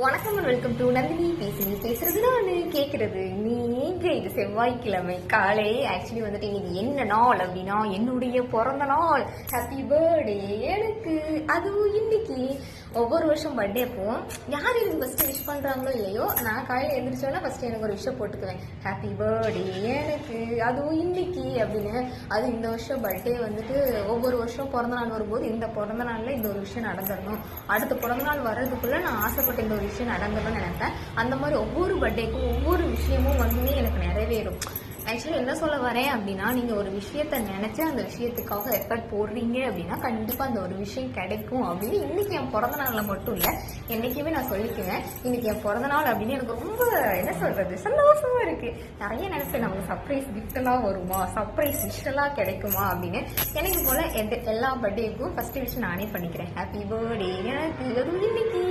வணக்கம் and welcome to Nandini பேசுறது நான் கேட்கறது நீங்க. இது செவ்வாய்க்கிழமை காலை. ஆக்சுவலி வந்துட்டு இன்னைக்கு என்ன நாள் அப்படின்னா என்னுடைய பிறந்த நாள். ஹாப்பி பர்த்டே எனக்கு. அதுவும் இன்னைக்கு ஒவ்வொரு வருஷம் பர்த்டே அப்போ யார் எனக்கு ஃபர்ஸ்ட் விஷ் பண்றாங்களோ இல்லையோ, நான் காலையில் எழுந்திரிச்சோன்னா ஃபர்ஸ்ட் எனக்கு ஒரு விஷயம் போட்டுக்குவேன், ஹாப்பி பர்த்டே எனக்கு, அதுவும் இன்னைக்கு அப்படின்னு. அது இந்த வருஷம் பர்த்டே வந்துட்டு ஒவ்வொரு வருஷம் பிறந்த நாள் வரும்போது இந்த பிறந்த நாள்ல இந்த ஒரு விஷயம் நடந்துடணும், அடுத்த பிறந்த நாள் வர்றதுக்குள்ள நான் ஆசைப்பட்ட இந்த ஒரு விஷயம் நடந்துடணும்னு நினைப்பேன். அந்த மாதிரி ஒவ்வொரு பர்த்டேக்கும் ஒவ்வொரு விஷயமும் வந்து எனக்கு நிறைவேறும். ஆக்சுவலி என்ன சொல்ல வரேன் அப்படின்னா, நீங்க ஒரு விஷயத்த நினைச்சு அந்த விஷயத்துக்காக எஃபர்ட் போடுறீங்க அப்படின்னா கண்டிப்பா அந்த ஒரு விஷயம் கிடைக்கும் அப்படின்னு இன்னைக்கு என் பிறந்த நாள்ல மட்டும் இல்ல, என்னைக்குமே நான் சொல்லிக்குவேன். இன்னைக்கு என் பிறந்த நாள் அப்படின்னு எனக்கு ரொம்ப என்ன சொல்றது சந்தோஷமா இருக்கு. நிறைய நினைப்பேன், நமக்கு சர்ப்ரைஸ் கிஃப்ட் எல்லாம் வருமா, சர்ப்ரைஸ் விஷ் எல்லாம் கிடைக்குமா அப்படின்னு. எனக்கு போல எல்லா பர்த்டேக்கும் ஃபர்ஸ்ட் விஷயம் நானே பண்ணிக்கிறேன், ஹாப்பி பர்த்டே எனக்கு, இன்னைக்கு.